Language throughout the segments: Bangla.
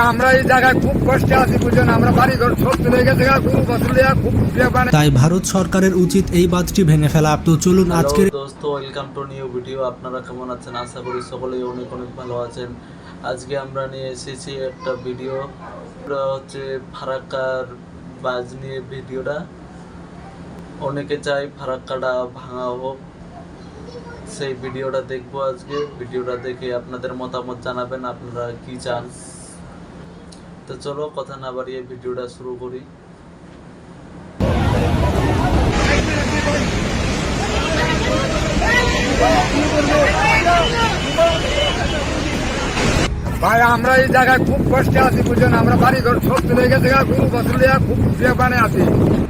আমরা এই জায়গায় খুব কষ্টে আছি, বুঝলেন। আমরা বাড়ি ঘর সব চলে গেছে, গরু বছর খুব। তাই ভারত সরকারের উচিত এই বাঁধটি ভেঙে ফেলা। তো চলুন আজকের দোস্ত, ওয়েলকাম টু নিউ ভিডিও। আপনারা কেমন আছেন? আশা করি সকলেই অনেক অনেক ভালো আছেন। আজকে আমরা নিয়ে এসেছি একটা ভিডিও, হচ্ছে ফারাক্কার বাঁধ নিয়ে ভিডিওটা। অনেকে চাই ফারাক্কাটা ভাঙা হোক, সেই ভিডিওটা দেখবো আজকে। ভিডিওটা দেখে আপনাদের মতামত জানাবেন, আপনারা কি চান। তো চলো কথা না বাড়িয়ে ভিডিওটা শুরু করি। ভাই আমরা এই জায়গায় খুব কষ্টে আছি, বুঝলেন। আমরা বাড়ি ঘর সব চলে গেছে, গরু বছর খুব আছি।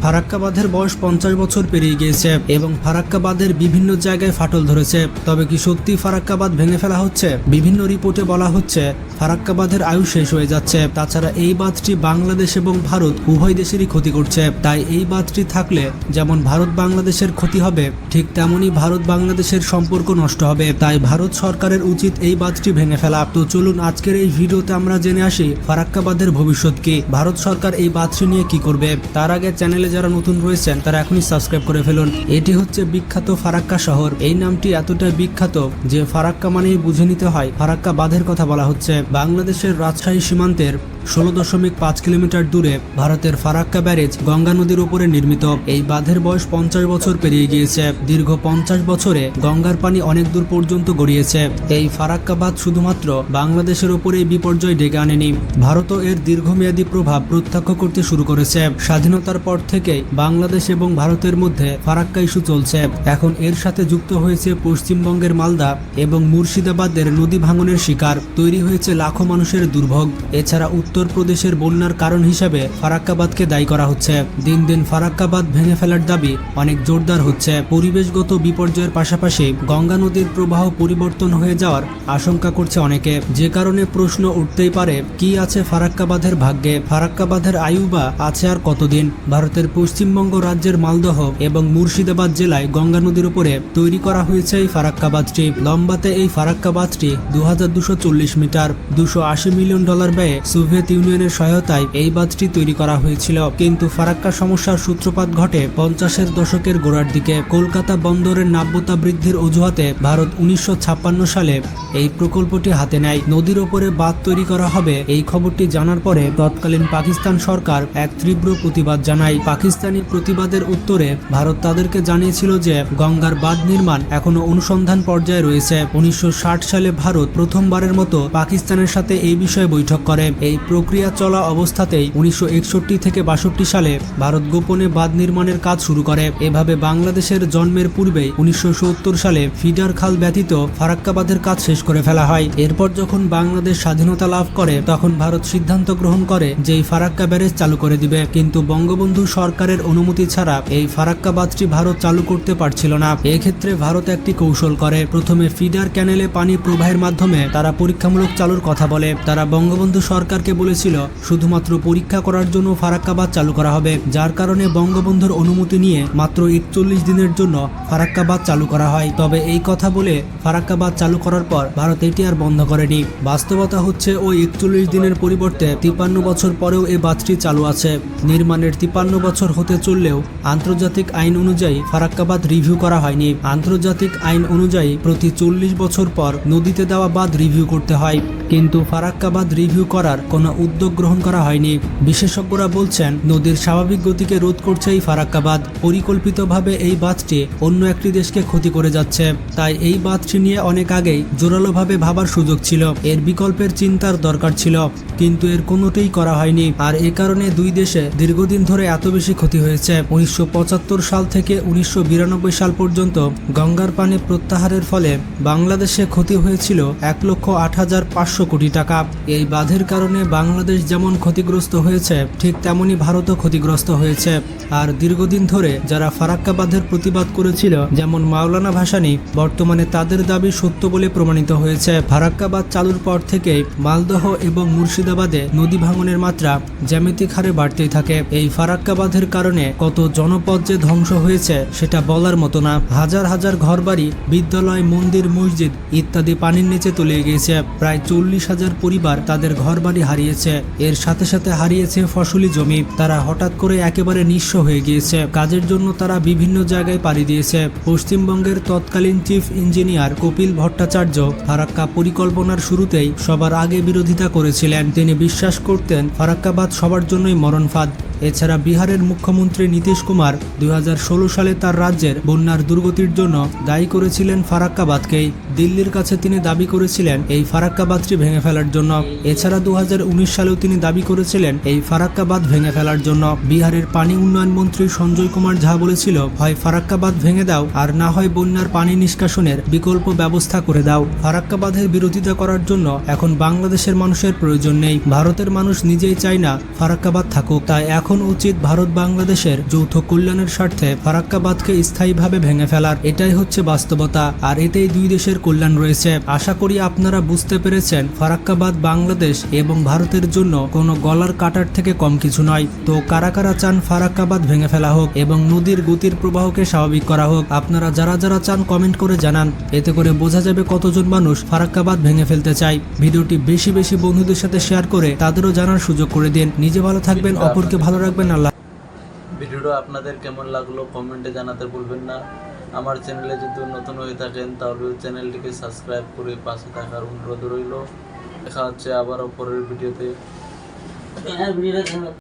ফারাক্কা বাঁধের বয়স 50 বছর পেরিয়ে গিয়েছে এবং ফারাক্কা বাঁধের বিভিন্ন জায়গায় ফাটল ধরেছে। তবে কি সত্যি ফারাক্কা বাঁধ ভেঙে ফেলা হচ্ছে? বিভিন্ন রিপোর্টে বলা হচ্ছে ফারাক্কা বাঁধের আয়ু শেষ হয়ে যাচ্ছে। তাছাড়া এই বাঁধটি বাংলাদেশ এবং ভারত উভয় দেশেরই ক্ষতি করছে। তাই এই বাঁধটি থাকলে যেমন ভারত বাংলাদেশের ক্ষতি হবে, ঠিক তেমনই ভারত বাংলাদেশের সম্পর্ক নষ্ট হবে। তাই ভারত সরকারের উচিত এই বাঁধটি ভেঙে ফেলা। তো চলুন আজকের এই ভিডিওতে আমরা জেনে আসি ফারাক্কা বাঁধের ভবিষ্যৎ কি, ভারত সরকার এই বাঁধটি নিয়ে কি করবে। তার আগে চ্যানেলে যারা নতুন রয়েছেন তারা এখনই সাবস্ক্রাইব করে ফেলুন। এটি হচ্ছে বিখ্যাত ফারাক্কা শহর। এই নামটি এতটাই বিখ্যাত যে ফারাক্কা মানেই বুঝে নিতে হয় ফারাক্কা বাঁধের কথা বলা হচ্ছে। বাংলাদেশের রাজশাহী সীমান্তের 16.5 কিলোমিটার দূরে ভারতের ফারাক্কা ব্যারেজ গঙ্গা নদীর উপরে নির্মিত। এই বাঁধের বয়স 50 বছর পেরিয়ে গিয়েছে। দীর্ঘ 50 বছরে গঙ্গার পানি অনেক দূর পর্যন্ত গড়িয়েছে। এই ফারাক্কা বাঁধ শুধুমাত্র বাংলাদেশের উপরেই বিপর্যয় ডেকে আনেনি, ভারতও এর দীর্ঘমেয়াদী প্রভাব প্রত্যক্ষ করতে শুরু করেছে। স্বাধীনতার পর থেকে বাংলাদেশ এবং ভারতের মধ্যে ফারাক্কা ইস্যু চলছে। এখন এর সাথে যুক্ত হয়েছে পশ্চিমবঙ্গের মালদা এবং মুর্শিদাবাদের নদী ভাঙনের শিকার। তৈরি হয়েছে লাখো মানুষের দুর্ভোগ। এছাড়া উত্তরপ্রদেশের বন্যার কারণ হিসেবে ফারাক্কা বাঁধকে দায়ী করা হচ্ছে। দিন দিন ফারাক্কা বাঁধ ভেঙে ফেলার দাবি অনেক জোরদার হচ্ছে। পরিবেশগত বিপর্যয়ের পাশাপাশি গঙ্গা নদীর প্রবাহ পরিবর্তন হয়ে যাওয়ার আশঙ্কা করছে অনেকে, যে কারণে প্রশ্ন উঠতেই পারে কি আছে ফারাক্কা বাঁধের ভাগ্যে। ফারাক্কা বাঁধের আয়ু বা আছে আর কতদিন? ভারতের পশ্চিমবঙ্গ রাজ্যের মালদহ এবং মুর্শিদাবাদ জেলায় গঙ্গা নদীর উপরে তৈরি করা হয়েছে এই ফারাক্কা বাঁধটি। লম্বাতে এই ফারাক্কা বাঁধটি 2240 মিটার। $280 মিলিয়ন ব্যয়ে সোভিয়েত ইউনিয়নের সহায়তায় এই বাঁধটি তৈরি করা হয়েছিল। কিন্তু ফারাক্কা সমস্যার সূত্রপাত ঘটে 50-এর দশকের গোড়ার দিকে। কলকাতা বন্দরের নাব্যতা বৃদ্ধির অজুহাতে ভারত 1956 সালে এই প্রকল্পটি হাতে নেয়। নদীর ওপরে বাঁধ তৈরি করা হবে এই খবরটি জানার পরে তৎকালীন পাকিস্তান সরকার এক তীব্র প্রতিবাদ জানায়। পাকিস্তানি প্রতিবাদের উত্তরে ভারত তাদেরকে জানিয়েছিল যে গঙ্গার বাঁধ নির্মাণ এখনো অনুসন্ধান পর্যায়ে রয়েছে। 1960 সালে ভারত প্রথমবারের মতো পাকিস্তানের সাথে এই বিষয়ে বৈঠক করে। এই প্রক্রিয়া চলা অবস্থাতেই 1961 থেকে 62 সালে ভারত গোপনে বাঁধ নির্মাণের কাজ শুরু করে। এভাবে বাংলাদেশের জন্মের পূর্বেই 1970 সালে ফিডার খাল ব্যতীত ফারাক্কা বাঁধের কাজ শেষ করে ফেলা হয়। এরপর যখন বাংলাদেশ স্বাধীনতা লাভ করে তখন ভারত সিদ্ধান্ত গ্রহণ করে যে এই ফারাক্কা ব্যারেজ চালু করে দিবে। কিন্তু বঙ্গবন্ধু সরকারের অনুমতি ছাড়া এই ফারাক্কা বাঁধটি ভারত চালু করতে পারছিল না। এক্ষেত্রে ভারত একটি কৌশল করে। প্রথমে ফিডার ক্যানেলে পানি প্রবাহের মাধ্যমে তারা পরীক্ষামূলক চালুর কথা বলে। তারা বঙ্গবন্ধু সরকারকে বলেছিল শুধুমাত্র পরীক্ষা করার জন্য ফারাক্কা বাঁধ চালু করা হবে, যার কারণে বঙ্গবন্ধুর অনুমতি নিয়ে মাত্র 41 দিনের জন্য ফারাক্কা বাঁধ চালু করা হয়। তবে এই কথা বলে ফারাক্কা বাঁধ চালু করার পর ভারত এটি আর বন্ধ করেনি। বাস্তবতা হচ্ছে ওই 41 দিনের পরিবর্তে 53 বছর পরেও এই বাঁধটি চালু আছে। নির্মাণের 53 বছর হতে চললেও আন্তর্জাতিক আইন অনুযায়ী ফারাক্কা বাঁধ রিভিউ করা হয়নি। আন্তর্জাতিক আইন অনুযায়ী প্রতি 40 বছর পর নদীতে দেওয়া বাঁধ রিভিউ করতে হয়, কিন্তু ফারাক্কা বাঁধ রিভিউ করার কোনো উদ্যোগ গ্রহণ করা হয়নি। বিশেষজ্ঞরা বলছেন নদীর স্বাভাবিক গতিকে রোধ করছে এই ফারাক্কা বাঁধ। পরিকল্পিতভাবে এই বাঁধটি অন্য একটি দেশকে ক্ষতি করে যাচ্ছে। তাই এই বাঁধটি নিয়ে অনেক আগেই জোরালোভাবে ভাবার সুযোগ ছিল। এর বিকল্পের চিন্তার দরকার ছিল, কিন্তু এর কোনোটাই করা হয়নি। আর এ কারণে দুই দেশে দীর্ঘদিন ধরে এত বেশি ক্ষতি হয়েছে। 1975 সাল থেকে 1992 সাল পর্যন্ত গঙ্গার পানি প্রত্যাহারের ফলে বাংলাদেশে ক্ষতি হয়েছিল 1,08,500 কোটি টাকা। এই বাঁধের কারণে বাংলাদেশ যেমন ক্ষতিগ্রস্ত হয়েছে ঠিক তেমনি ভারতও ক্ষতিগ্রস্ত হয়েছে। আর দীর্ঘদিন ধরে যারা ফারাক্কা বাঁধের প্রতিবাদ করেছিল যেমন মাওলানা ভাসানী, বর্তমানে তাদের দাবি সত্য বলে প্রমাণিত হয়েছে। ফারাক্কা বাঁধ চালুর পর পর থেকেই মালদহ এবং মুর্শিদাবাদে নদী ভাঙনের মাত্রা জ্যামিতিক হারে বাড়তেই থাকে। এই ফারাক্কা বাঁধের কারণে কত জনপদ যে ধ্বংস হয়েছে সেটা বলার মতো না। হাজার হাজার ঘরবাড়ি, বিদ্যালয়, মন্দির, মসজিদ ইত্যাদি পানির নিচে তলিয়ে গিয়েছে। প্রায় 40,000 পরিবার তাদের ঘরবাড়ি হারিয়েছে। এর সাথে সাথে হারিয়েছে ফসলি জমি। তারা হঠাৎ করে একেবারে নিঃস্ব হয়ে গিয়েছে। কাজের জন্য তারা বিভিন্ন জায়গায় পাড়ি দিয়েছে। পশ্চিমবঙ্গের তৎকালীন চিফ ইঞ্জিনিয়ার কপিল ভট্টাচার্য ফারাক্কা পরিকল্পনার শুরুতেই সবার আগে বিরোধিতা করেছিলেন। তিনি বিশ্বাস করতেন ফারাক্কা বাঁধ সবার জন্যই মরণ ফাঁদ। এছাড়া বিহারের মুখ্যমন্ত্রী নীতিশ কুমার 2016 সালে তার রাজ্যের বন্যার দুর্গতির জন্য দায়ী করেছিলেন ফারাক্কা বাঁধকেই। দিল্লির কাছে তিনি দাবি করেছিলেন এই ফারাক্কা বাঁধটি ভেঙে ফেলার জন্য। এছাড়া 2019 সালেও তিনি দাবি করেছিলেন এই ফারাক্কা বাঁধ ভেঙে ফেলার জন্য। বিহারের পানি উন্নয়ন মন্ত্রী সঞ্জয় কুমার ঝা বলেছিল, হয় ফারাক্কা বাঁধ ভেঙে দাও আর না হয় বন্যার পানি নিষ্কাশনের বিকল্প ব্যবস্থা করে দাও। ফারাক্কা বাঁধের বিরোধিতা করার জন্য এখন বাংলাদেশের মানুষের প্রয়োজন নেই। ভারতের মানুষ নিজেই চায় না ফারাক্কা বাঁধ থাকুক। তাই এখন উচিত ভারত বাংলাদেশের যৌথ কল্যাণের স্বার্থে ফারাক্কা বাঁধকে স্থায়ীভাবে ভেঙে ফেলার। এটাই হচ্ছে বাস্তবতা, আর এতেই দুই দেশের কল্যাণ রয়েছে। আশা করি আপনারা বুঝতে পেরেছেন ফারাক্কা বাঁধ বাংলাদেশ এবং ভারতের জন্য কোনো গলার কাটার থেকে কম কিছু নয়। তো কারা কারা চান ফারাক্কা বাঁধ ভেঙে ফেলা হোক এবং নদীর গতির প্রবাহকে স্বাভাবিক করা হোক? আপনারা যারা যারা চান কমেন্ট করে জানান। এতে করে বোঝা যাবে কতজন মানুষ ফারাক্কা বাঁধ ভেঙে ফেলতে চায়। ভিডিওটি বেশি বেশি বন্ধুদের সাথে শেয়ার করে তাদেরও জানার সুযোগ করে দিন। নিজে ভালো থাকবেন, অপরকে ভালো রাখবেন। আল্লাহ। ভিডিওটা আপনাদের কেমন লাগলো কমেন্টে জানাতে ভুলবেন না। আমার চ্যানেলে যদি নতুন হয়ে থাকেন তাহলে চ্যানেলটিকে সাবস্ক্রাইব করে পাশে থাকার অনুরোধ রইল। দেখা হচ্ছে আবারও পরের ভিডিওতে।